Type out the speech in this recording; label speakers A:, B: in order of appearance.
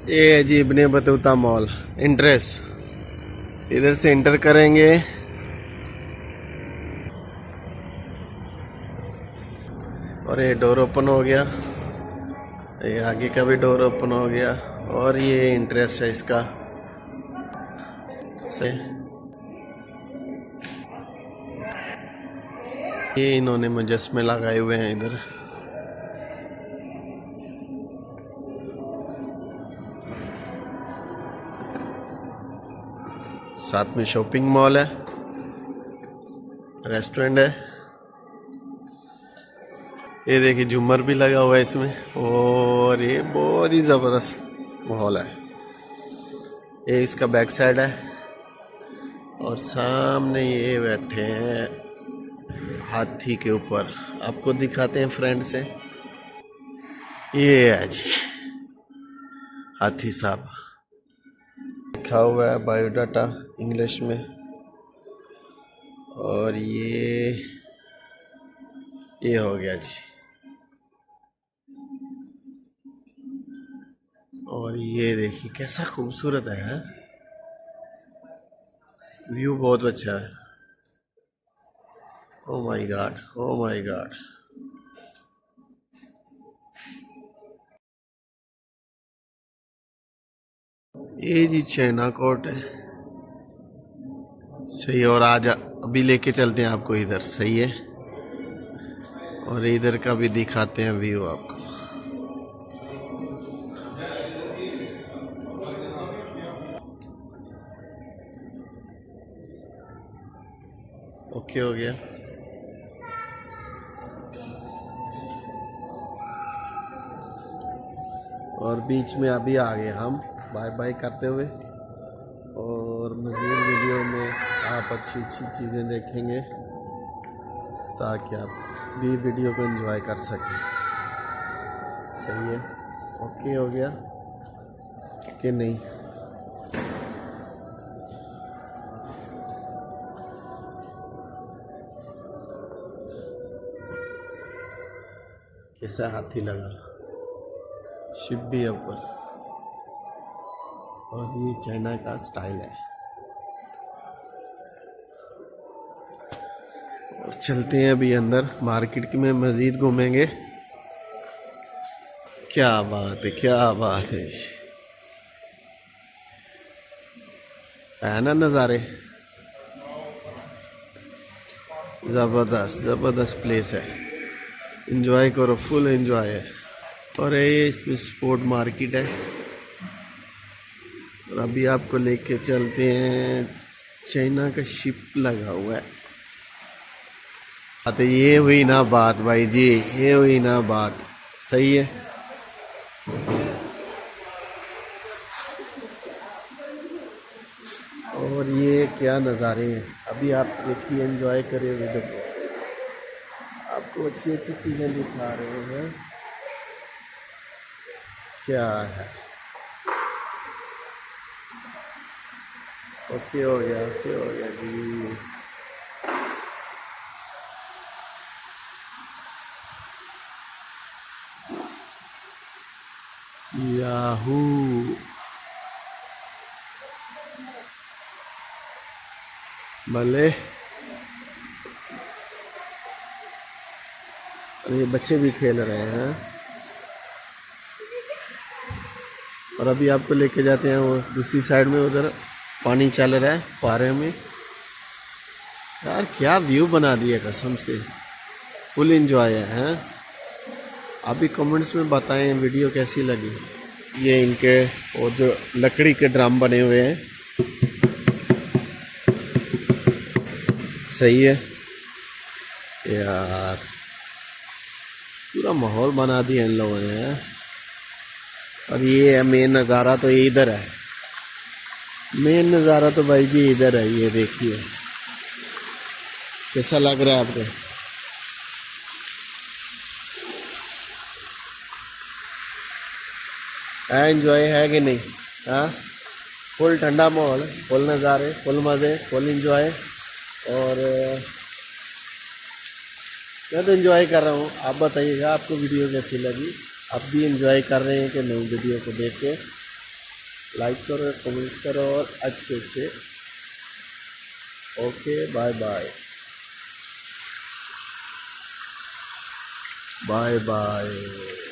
A: ये है जी Ibn Battuta mall entrance. इधर से इंटर करेंगे और ये डोर ओपन हो गया, ये आगे का भी डोर ओपन हो गया और ये इंट्रेस है इसका से। ये इन्होंने मुजस्मे लगाए हुए हैं इधर। साथ में शॉपिंग मॉल है, रेस्टोरेंट है। ये देखिए झूमर भी लगा हुआ है इसमें और ये बहुत ही ज़बरदस्त माहौल है। ये इसका बैक साइड है और सामने ये बैठे हैं हाथी के ऊपर, आपको दिखाते हैं फ्रेंड से। ये है जी हाथी साहब, लिखा हुआ है बायोडाटा इंग्लिश में। और ये हो गया जी। और ये देखिए कैसा खूबसूरत है, व्यू बहुत अच्छा है। Oh my God, oh my God. ये जी चाइना कोर्ट है, सही। और आज अभी लेके चलते हैं आपको इधर, सही है। और इधर का भी दिखाते हैं व्यू आपको। ओके हो गया। और बीच में अभी आ गए हम बाय बाय करते हुए। और मज़ीद वीडियो में आप अच्छी अच्छी चीज़ें देखेंगे ताकि आप भी वीडियो को एंजॉय कर सकें, सही है। ओके हो गया कि नहीं? कैसा हाथी लगा, शिप भी है ऊपर। और ये चाइना का स्टाइल है। और चलते हैं अभी अंदर मार्केट में, मज़ीद घूमेंगे। क्या बात है, क्या बात है ना नज़ारे। ज़बरदस्त ज़बरदस्त प्लेस है, एंजॉय करो, फुल एंजॉय है। और ये इसमें स्पोर्ट मार्केट है। और अभी आपको लेके चलते हैं, चाइना का शिप लगा हुआ है। तो ये हुई ना बात भाई जी, ये हुई ना बात, सही है। और ये क्या नज़ारे हैं, अभी आप देखिए, एंजॉय करिए वीडियो को। आपको अच्छी अच्छी चीज़ें दिखा रहे हैं। क्या है, ओके हो गया, ओके हो गया जी। याहू भले। ये बच्चे भी खेल रहे हैं। और अभी आपको लेके जाते हैं वो दूसरी साइड में, उधर पानी चल रहा है पारे में। यार क्या व्यू बना दिया कसम से, फुल एंजॉय है। आप भी कमेंट्स में बताएं वीडियो कैसी लगी। ये इनके और जो लकड़ी के ड्रम बने हुए हैं, सही है यार। पूरा माहौल बना दिया इन लोगों ने। और ये है मेन नज़ारा, तो ये इधर है मेन नज़ारा, तो भाई जी इधर है। ये देखिए कैसा लग रहा है आपको। है एंजॉय है कि नहीं? हाँ, फुल ठंडा माहौल, फुल नज़ारे, फुल मज़े, फुल एंजॉय। और मैं तो एंजॉय कर रहा हूँ। आप बताइएगा आपको वीडियो कैसी लगी, आप भी एंजॉय कर रहे हैं कि नहीं वीडियो को देख के। लाइक करो, कमेंट्स करो और अच्छे से। Okay, bye bye. Bye bye.